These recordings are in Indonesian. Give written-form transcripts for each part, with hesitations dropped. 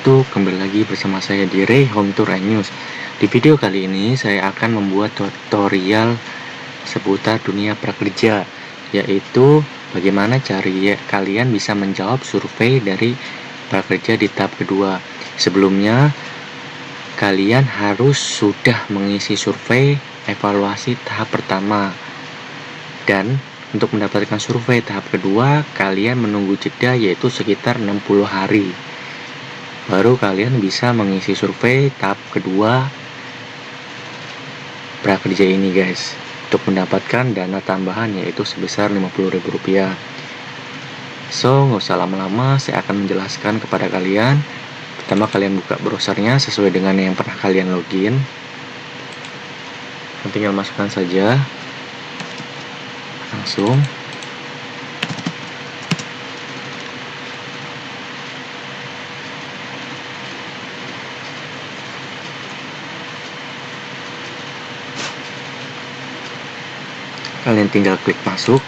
wabarakatuh. Kembali lagi bersama saya di Ray Home Tour and News. Di video kali ini saya akan membuat tutorial seputar dunia prakerja, yaitu bagaimana kalian bisa menjawab survei dari prakerja di tahap kedua. Sebelumnya kalian harus sudah mengisi survei evaluasi tahap pertama, dan untuk mendapatkan survei tahap kedua, kalian menunggu jeda yaitu sekitar 60 hari. Baru kalian bisa mengisi survei tahap kedua prakerja ini, guys. Untuk mendapatkan dana tambahan yaitu sebesar Rp50.000. So, nggak usah lama-lama, saya akan menjelaskan kepada kalian. Pertama, kalian buka browsernya sesuai dengan yang pernah kalian login. Tinggal masukkan saja. Langsung kalian tinggal klik masuk.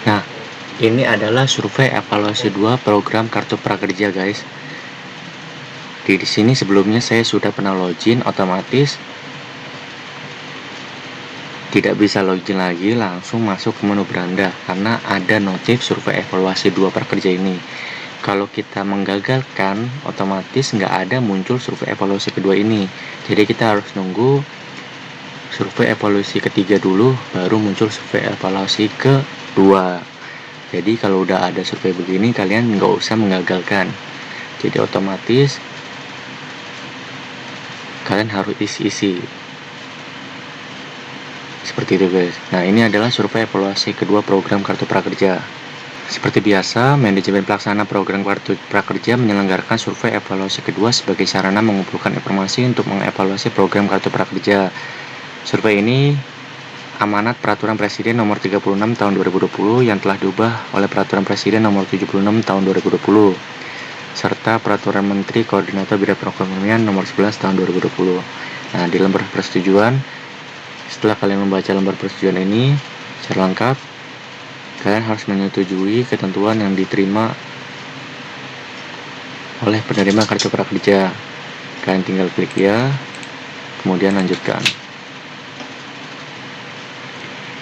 Nah, ini adalah survei evaluasi 2 program kartu prakerja, guys. Di sini sebelumnya saya sudah pernah login, otomatis tidak bisa login lagi, langsung masuk ke menu beranda karena ada notif survei evaluasi 2 prakerja ini. Kalau kita menggagalkan, otomatis nggak ada muncul survei evaluasi kedua ini. Jadi kita harus nunggu survei evaluasi ketiga dulu, baru muncul survei evaluasi kedua. Jadi kalau udah ada survei begini, kalian nggak usah menggagalkan. Jadi otomatis kalian harus isi-isi seperti itu, guys. Nah, ini adalah survei evaluasi kedua program kartu prakerja. Seperti biasa, manajemen pelaksana program kartu prakerja menyelenggarakan survei evaluasi kedua sebagai sarana mengumpulkan informasi untuk mengevaluasi program kartu prakerja. Survei ini amanat Peraturan Presiden Nomor 36 Tahun 2020 yang telah diubah oleh Peraturan Presiden Nomor 76 Tahun 2020 serta Peraturan Menteri Koordinator Bidang Perekonomian Nomor 11 Tahun 2020. Nah, di lembar persetujuan, setelah kalian membaca lembar persetujuan ini secara lengkap, kalian harus menyetujui ketentuan yang diterima oleh penerima kartu prakerja. Kalian tinggal klik ya, kemudian lanjutkan.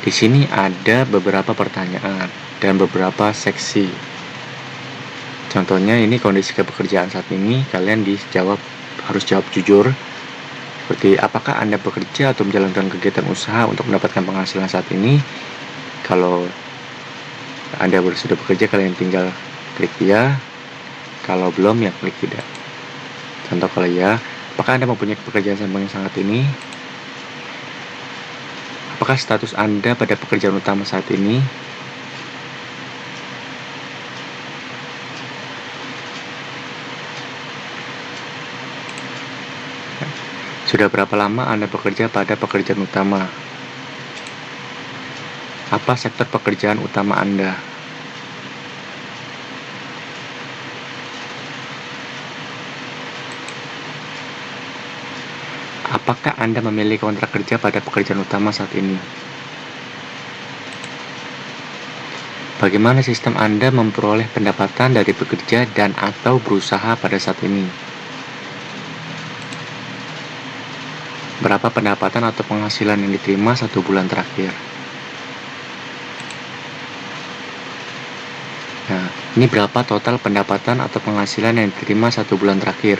Di sini ada beberapa pertanyaan dan beberapa seksi. Contohnya ini kondisi pekerjaan saat ini, kalian harus jawab jujur. Seperti apakah Anda bekerja atau menjalankan kegiatan usaha untuk mendapatkan penghasilan saat ini. Kalau Anda sudah bekerja, kalian tinggal klik ya. Kalau belum, ya klik tidak. Contoh kalau ya, apakah Anda mempunyai pekerjaan sampingan saat ini? Apakah status Anda pada pekerjaan utama saat ini? Sudah berapa lama Anda bekerja pada pekerjaan utama? Apa sektor pekerjaan utama Anda? Apakah Anda memiliki kontrak kerja pada pekerjaan utama saat ini? Bagaimana sistem Anda memperoleh pendapatan dari bekerja dan atau berusaha pada saat ini? Berapa pendapatan atau penghasilan yang diterima 1 bulan terakhir? Nah, ini berapa total pendapatan atau penghasilan yang diterima 1 bulan terakhir?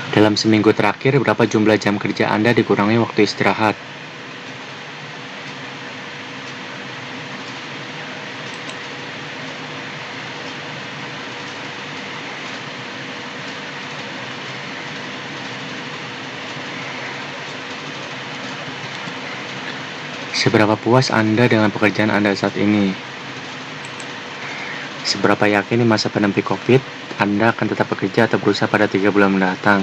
Dalam seminggu terakhir, berapa jumlah jam kerja Anda dikurangi waktu istirahat? Seberapa puas Anda dengan pekerjaan Anda saat ini? Seberapa yakin di masa pandemi COVID, Anda akan tetap bekerja atau berusaha pada 3 bulan mendatang?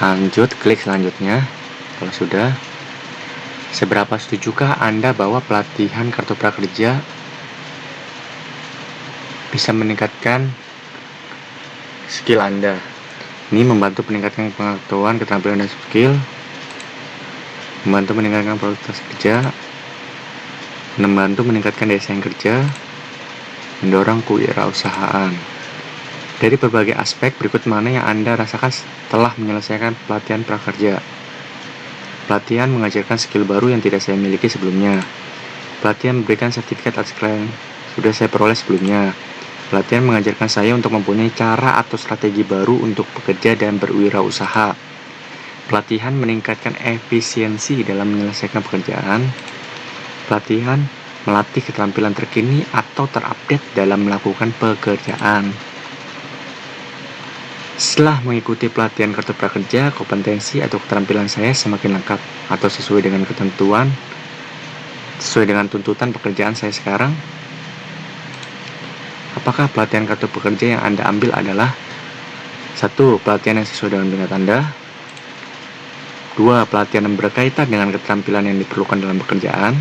Lanjut, klik selanjutnya. Kalau sudah, seberapa setujukah Anda bahwa pelatihan kartu prakerja bisa meningkatkan skill Anda? Ini membantu meningkatkan pengetahuan, keterampilan, dan skill, membantu meningkatkan produktivitas kerja, membantu meningkatkan daya saing kerja, mendorong kewirausahaan. Dari berbagai aspek, berikut mana yang Anda rasakan setelah menyelesaikan pelatihan prakerja? Pelatihan mengajarkan skill baru yang tidak saya miliki sebelumnya. Pelatihan memberikan sertifikat atas klien sudah saya peroleh sebelumnya. Pelatihan mengajarkan saya untuk mempunyai cara atau strategi baru untuk bekerja dan berwirausaha. Pelatihan meningkatkan efisiensi dalam menyelesaikan pekerjaan. Pelatihan melatih keterampilan terkini atau terupdate dalam melakukan pekerjaan. Setelah mengikuti pelatihan kartu prakerja, kompetensi atau keterampilan saya semakin lengkap atau sesuai dengan tuntutan pekerjaan saya sekarang. Apakah pelatihan kartu pekerja yang Anda ambil adalah 1. Pelatihan yang sesuai dengan minat Anda. 2. Pelatihan yang berkaitan dengan keterampilan yang diperlukan dalam pekerjaan.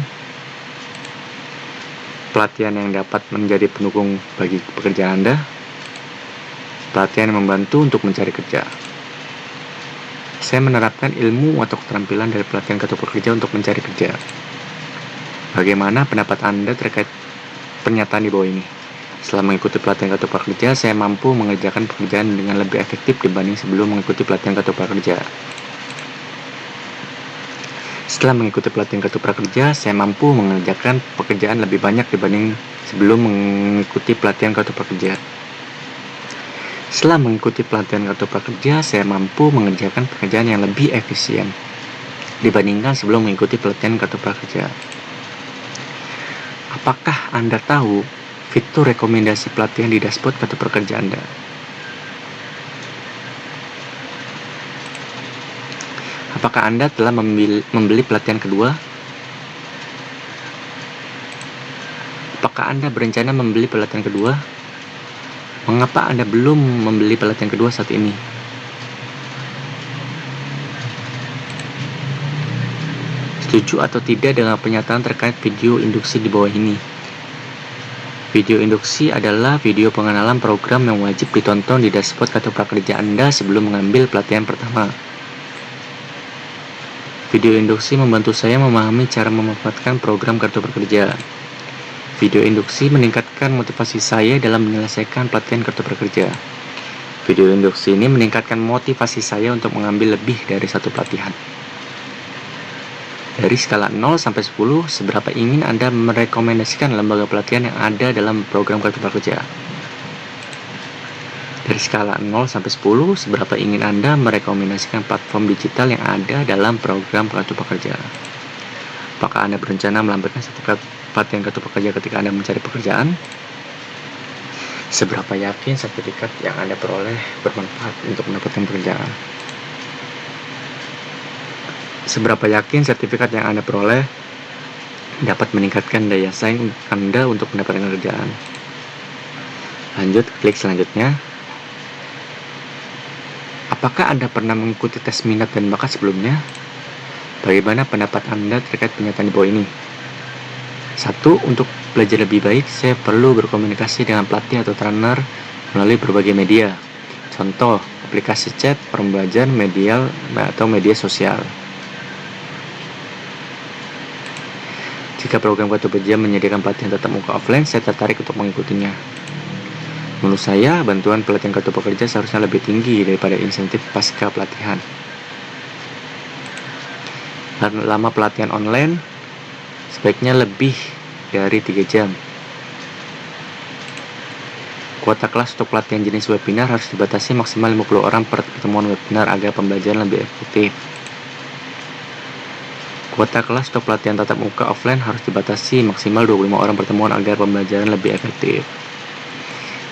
Pelatihan yang dapat menjadi pendukung bagi pekerjaan Anda. Pelatihan yang membantu untuk mencari kerja. Saya menerapkan ilmu atau keterampilan dari pelatihan kartu pekerja untuk mencari kerja. Bagaimana pendapat Anda terkait pernyataan di bawah ini? Setelah mengikuti pelatihan kartu prakerja, saya mampu mengerjakan pekerjaan dengan lebih efektif dibanding sebelum mengikuti pelatihan kartu prakerja. Setelah mengikuti pelatihan kartu prakerja, saya mampu mengerjakan pekerjaan lebih banyak dibanding sebelum mengikuti pelatihan kartu prakerja. Setelah mengikuti pelatihan kartu prakerja, saya mampu mengerjakan pekerjaan yang lebih efisien dibandingkan sebelum mengikuti pelatihan kartu prakerja. Apakah Anda tahu fitur rekomendasi pelatihan di dashboard kartu prakerja Anda? Apakah Anda telah membeli pelatihan kedua? Apakah Anda berencana membeli pelatihan kedua? Mengapa Anda belum membeli pelatihan kedua saat ini? Setuju atau tidak dengan pernyataan terkait video induksi di bawah ini? Video induksi adalah video pengenalan program yang wajib ditonton di dashboard kartu prakerja Anda sebelum mengambil pelatihan pertama. Video induksi membantu saya memahami cara memanfaatkan program kartu prakerja. Video induksi meningkatkan motivasi saya dalam menyelesaikan pelatihan kartu prakerja. Video induksi ini meningkatkan motivasi saya untuk mengambil lebih dari satu pelatihan. Dari skala 0 sampai 10, seberapa ingin Anda merekomendasikan lembaga pelatihan yang ada dalam program kartu prakerja? Dari skala 0 sampai 10, seberapa ingin Anda merekomendasikan platform digital yang ada dalam program kartu prakerja? Apakah Anda berencana melampirkan sertifikat pelatihan kartu prakerja ketika Anda mencari pekerjaan? Seberapa yakin sertifikat yang Anda peroleh bermanfaat untuk mendapatkan pekerjaan? Seberapa yakin sertifikat yang Anda peroleh dapat meningkatkan daya saing Anda untuk mendapatkan pekerjaan? Lanjut, klik selanjutnya. Apakah Anda pernah mengikuti tes minat dan bakat sebelumnya? Bagaimana pendapat Anda terkait pernyataan di bawah ini? 1. Untuk belajar lebih baik, saya perlu berkomunikasi dengan pelatih atau trainer melalui berbagai media. Contoh, aplikasi chat, pembelajaran media atau media sosial. Jika program kartu prakerja menyediakan pelatihan tatap muka offline, saya tertarik untuk mengikutinya. Menurut saya, bantuan pelatihan kartu prakerja seharusnya lebih tinggi daripada insentif pasca pelatihan. Lama pelatihan online sebaiknya lebih dari 3 jam. Kuota kelas untuk pelatihan jenis webinar harus dibatasi maksimal 50 orang per pertemuan webinar agar pembelajaran lebih efektif. Kuota kelas untuk pelatihan tatap muka offline harus dibatasi maksimal 25 orang pertemuan agar pembelajaran lebih efektif.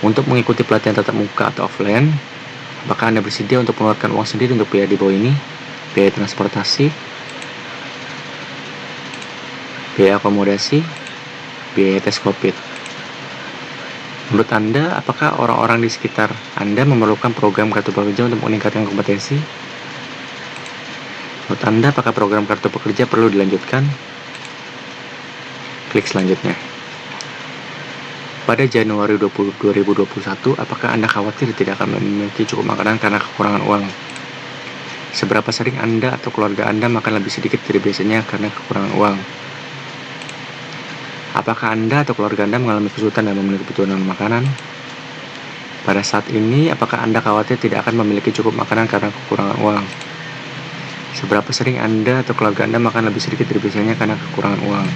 Untuk mengikuti pelatihan tatap muka atau offline, apakah Anda bersedia untuk mengeluarkan uang sendiri untuk biaya di bawah ini? Biaya transportasi, biaya akomodasi, biaya tes COVID. Menurut Anda, apakah orang-orang di sekitar Anda memerlukan program kartu prakerja untuk meningkatkan kompetensi? Menurut Anda, apakah program kartu prakerja perlu dilanjutkan? Klik selanjutnya. Pada Januari 2021, apakah Anda khawatir tidak akan memiliki cukup makanan karena kekurangan uang? Seberapa sering Anda atau keluarga Anda makan lebih sedikit dari biasanya karena kekurangan uang? Apakah Anda atau keluarga Anda mengalami kesulitan dalam memenuhi kebutuhan makanan? Pada saat ini, apakah Anda khawatir tidak akan memiliki cukup makanan karena kekurangan uang? Seberapa sering Anda atau keluarga Anda makan lebih sedikit dari biasanya karena kekurangan uang?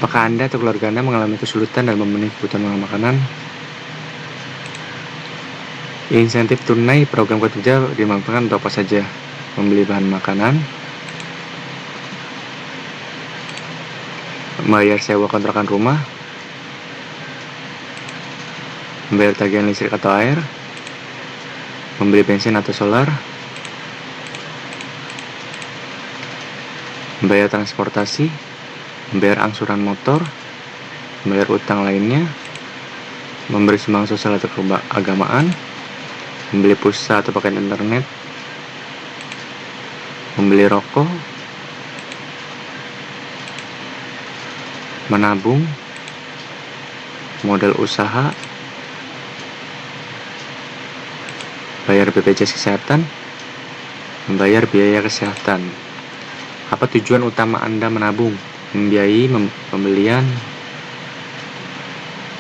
Apakah Anda atau keluarga Anda mengalami kesulitan dalam memenuhi kebutuhan makanan? Insentif tunai program kerja dimanfaatkan untuk apa saja? Membeli bahan makanan, membayar sewa kontrakan rumah, membayar tagihan listrik atau air, membeli bensin atau solar, membayar transportasi, membayar angsuran motor, membayar utang lainnya, memberi sumbangan sosial atau keagamaan, membeli pulsa atau paket internet, membeli rokok, menabung, modal usaha, bayar BPJS Kesehatan, membayar biaya kesehatan. Apa tujuan utama Anda menabung? Membiayai pembelian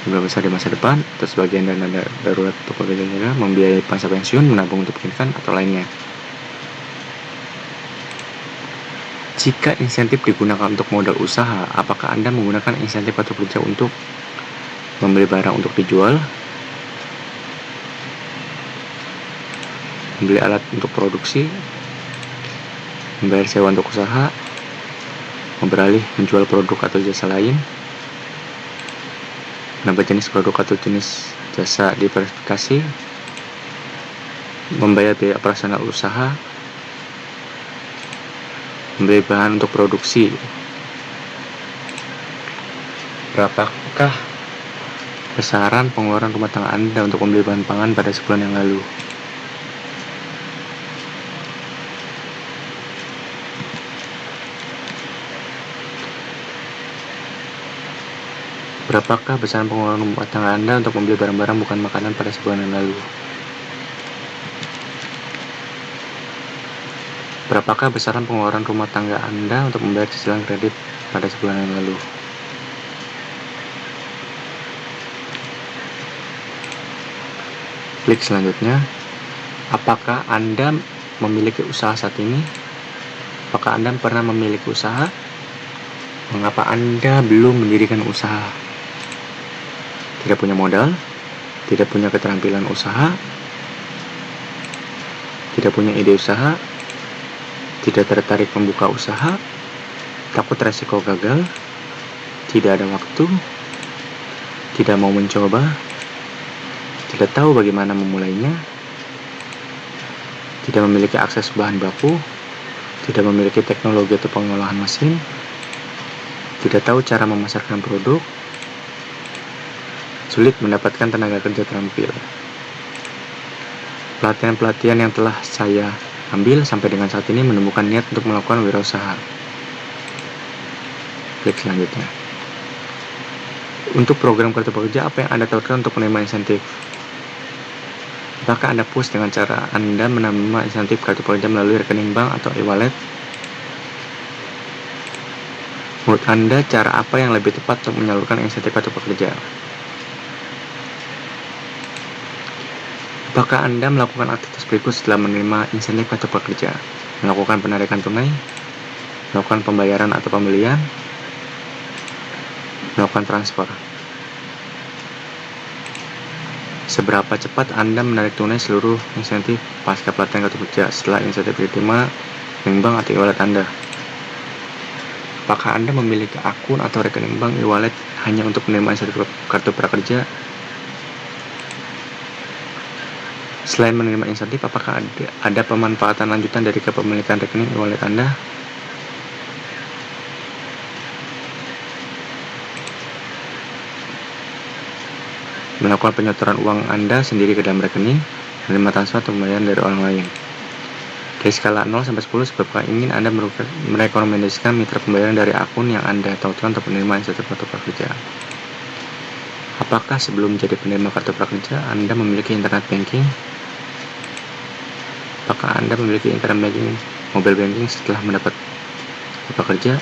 jumlah besar di masa depan, atau sebagian dana darurat untuk pekerjaan negara, membiayai masa pensiun, menabung untuk pendidikan, atau lainnya. Jika insentif digunakan untuk modal usaha, apakah Anda menggunakan insentif kartu kerja untuk membeli barang untuk dijual, membeli alat untuk produksi, membayar sewa untuk usaha, beralih menjual produk atau jasa lain, menambah jenis produk atau jenis jasa diversifikasi, membayar biaya operasional usaha, membeli bahan untuk produksi. Berapakah besaran pengeluaran rumah tangga Anda untuk membeli bahan pangan pada sebulan yang lalu? Berapakah besaran pengeluaran rumah tangga Anda untuk membeli barang-barang bukan makanan pada sebulan yang lalu? Berapakah besaran pengeluaran rumah tangga Anda untuk membayar cicilan kredit pada sebulan yang lalu? Klik selanjutnya. Apakah Anda memiliki usaha saat ini? Apakah Anda pernah memiliki usaha? Mengapa Anda belum mendirikan usaha? Tidak punya modal, tidak punya keterampilan usaha, tidak punya ide usaha, tidak tertarik membuka usaha, takut resiko gagal, tidak ada waktu, tidak mau mencoba, tidak tahu bagaimana memulainya, tidak memiliki akses bahan baku, tidak memiliki teknologi atau pengolahan mesin, tidak tahu cara memasarkan produk, sulit mendapatkan tenaga kerja terampil. Pelatihan-pelatihan yang telah saya ambil sampai dengan saat ini menemukan niat untuk melakukan wirausaha. Klik selanjutnya. Untuk program kartu prakerja, apa yang Anda tawarkan untuk menerima insentif? Apakah Anda puas dengan cara Anda menerima insentif kartu prakerja melalui rekening bank atau e-wallet? Menurut Anda, cara apa yang lebih tepat untuk menyalurkan insentif kartu prakerja? Apakah Anda melakukan aktivitas berikut setelah menerima insentif kartu prakerja? Melakukan penarikan tunai, melakukan pembayaran atau pembelian, melakukan transfer. Seberapa cepat Anda menarik tunai seluruh insentif pasca pelatihan kartu prakerja setelah insentif diterima rekening bank atau e-wallet Anda? Apakah Anda memiliki akun atau rekening bank e-wallet hanya untuk menerima insentif kartu prakerja? Selain menerima insentif, apakah ada pemanfaatan lanjutan dari kepemilikan rekening e-wallet Anda? melakukan penyetoran uang Anda sendiri ke dalam rekening, menerima transfer atau pembayaran dari orang lain. Dari skala 0 sampai 10, sebab ingin Anda merekomendasikan mitra pembayaran dari akun yang Anda tautkan untuk penerima insentif kartu prakerja. Apakah sebelum menjadi penerima kartu prakerja, Anda memiliki internet banking? Apakah Anda memiliki internet banking, mobile banking setelah mendapat pekerja?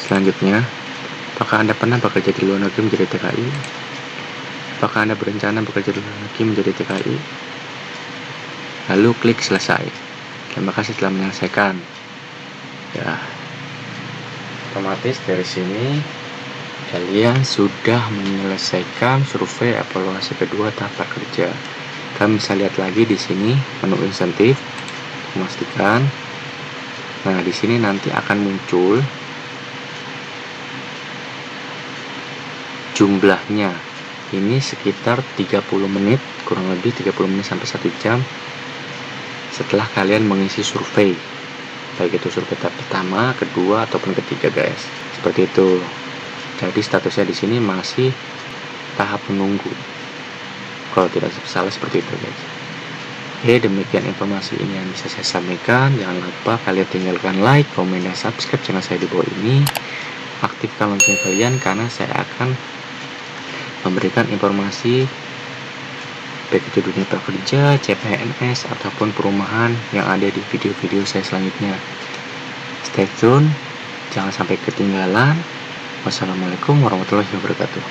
Selanjutnya, apakah Anda pernah bekerja di luar negeri menjadi TKI? Apakah Anda berencana bekerja di luar negeri menjadi TKI? Lalu klik selesai. Terima kasih telah menyelesaikan. Ya, otomatis dari sini kalian sudah menyelesaikan survei evaluasi kedua tahap prakerja. Kalian bisa lihat lagi di sini menu insentif, memastikan. Nah, di sini nanti akan muncul jumlahnya. Ini sekitar 30 menit, kurang lebih 30 menit sampai 1 jam setelah kalian mengisi survei, baik itu survei tahap pertama, kedua, ataupun ketiga, guys. Seperti itu. Jadi statusnya di sini masih tahap menunggu. Kalau tidak salah seperti itu, guys. Oke, demikian informasi ini yang bisa saya sampaikan. Jangan lupa kalian tinggalkan like, komen, dan subscribe channel saya di bawah ini. Aktifkan lonceng kalian karena saya akan memberikan informasi baik itu dunia prakerja, CPNS, ataupun perumahan yang ada di video-video saya selanjutnya. Stay tune, jangan sampai ketinggalan. Wassalamualaikum warahmatullahi wabarakatuh.